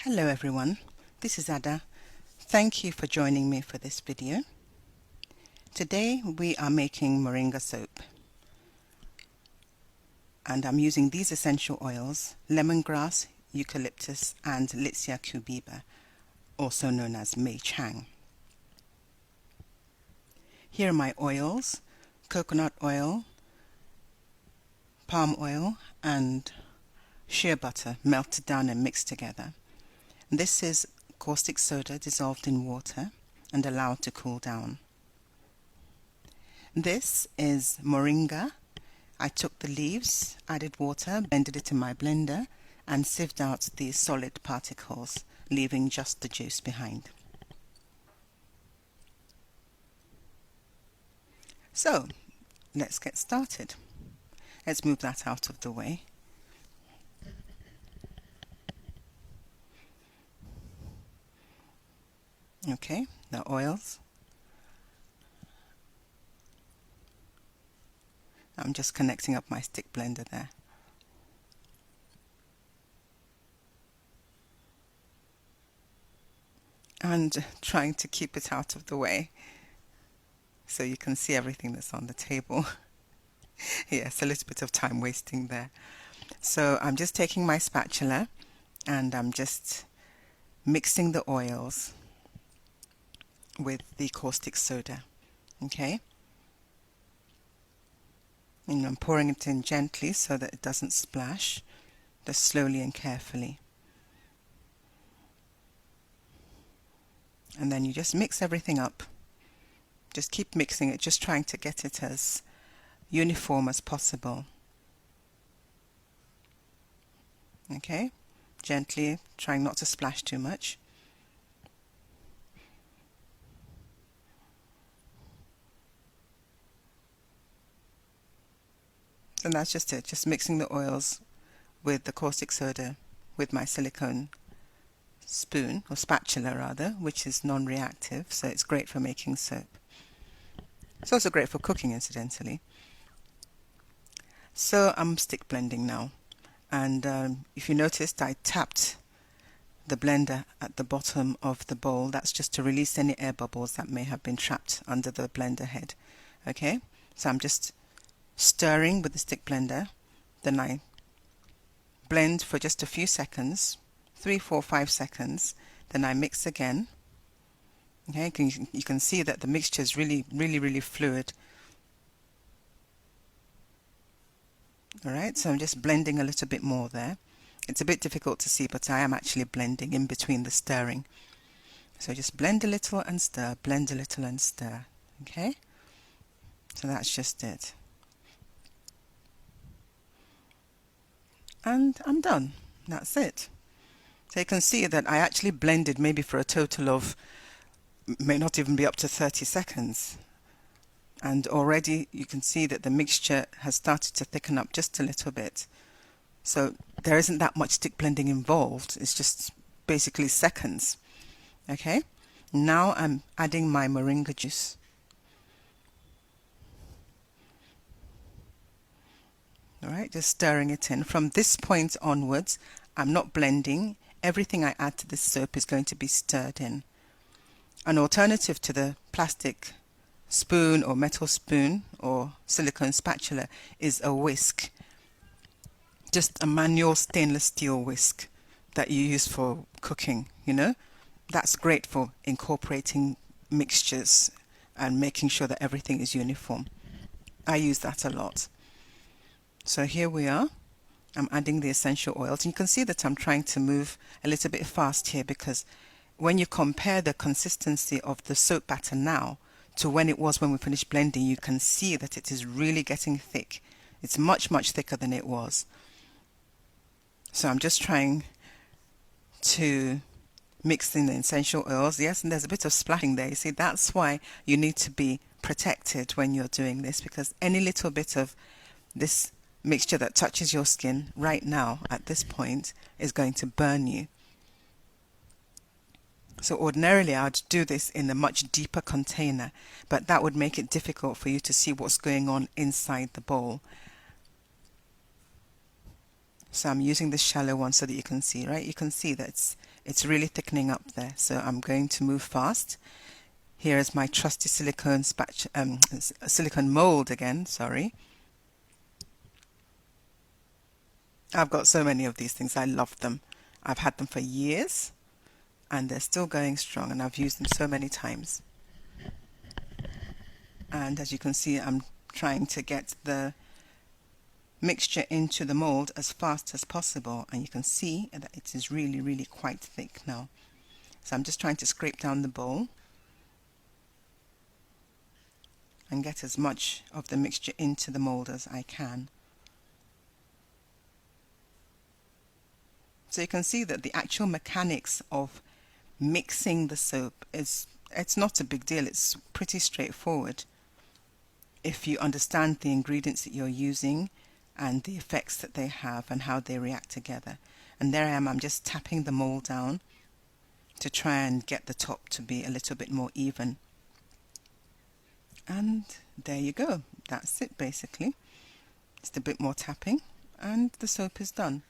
Hello everyone, this is Ada. Thank you for joining me for this video. Today we are making moringa soap and I'm using these essential oils: lemongrass, eucalyptus and Litsea cubiba, also known as Mei Chang. Here are my oils: coconut oil, palm oil and shea butter melted down and mixed together. This is caustic soda dissolved in water and allowed to cool down. This is moringa. I took the leaves, added water, blended it in my blender and sieved out the solid particles, leaving just the juice behind. So, let's get started. Let's move that out of the way. Okay, the oils. I'm just connecting up my stick blender there. And trying to keep it out of the way so you can see everything that's on the table. Yes, a little bit of time wasting there. So I'm just taking my spatula and I'm just mixing the oils with the caustic soda. Okay, and I'm pouring it in gently so that it doesn't splash, just slowly and carefully. And then you just mix everything up. Just keep mixing it, just trying to get it as uniform as possible. Okay, gently, trying not to splash too much. And that's just it, just mixing the oils with the caustic soda with my silicone spoon, or spatula rather, which is non-reactive, so it's great for making soap. It's also great for cooking, incidentally. So I'm stick blending now, and if you noticed, I tapped the blender at the bottom of the bowl. That's just to release any air bubbles that may have been trapped under the blender head. Okay, so I'm just stirring with the stick blender, then I blend for just a few seconds, 3, 4, 5 seconds, then I mix again. Okay, you can see that the mixture is really fluid. Alright, so I'm just blending a little bit more there. It's a bit difficult to see, but I am actually blending in between the stirring. So just blend a little and stir, blend a little and stir. Okay, so that's just it. And I'm done. That's it. So you can see that I actually blended maybe for a total of, may not even be up to 30 seconds. And already you can see that the mixture has started to thicken up just a little bit. So there isn't that much stick blending involved. It's just basically seconds. Okay, now I'm adding my moringa juice. Alright, just stirring it in. From this point onwards, I'm not blending. Everything I add to this soap is going to be stirred in. An alternative to the plastic spoon or metal spoon or silicone spatula is a whisk. Just a manual stainless steel whisk that you use for cooking, you know. That's great for incorporating mixtures and making sure that everything is uniform. I use that a lot. So here we are. I'm adding the essential oils, and you can see that I'm trying to move a little bit fast here, because when you compare the consistency of the soap batter now to when it was when we finished blending, you can see that it is really getting thick. It's much thicker than it was. So I'm just trying to mix in the essential oils. Yes, and there's a bit of splashing there. You see, that's why you need to be protected when you're doing this, because any little bit of this mixture that touches your skin right now at this point is going to burn you. So ordinarily I'd do this in a much deeper container, but that would make it difficult for you to see what's going on inside the bowl. So I'm using the shallow one so that you can see, right? You can see that it's really thickening up there. So I'm going to move fast. Here is my trusty silicone silicone mold again, sorry. I've got so many of these things, I love them. I've had them for years and they're still going strong, and I've used them so many times. And as you can see, I'm trying to get the mixture into the mold as fast as possible, and you can see that it is really quite thick now. So I'm just trying to scrape down the bowl and get as much of the mixture into the mold as I can. So you can see that the actual mechanics of mixing the soap it's not a big deal. It's pretty straightforward if you understand the ingredients that you're using and the effects that they have and how they react together. And there I am, I'm just tapping the mold down to try and get the top to be a little bit more even. And there you go, that's it basically. Just a bit more tapping and the soap is done.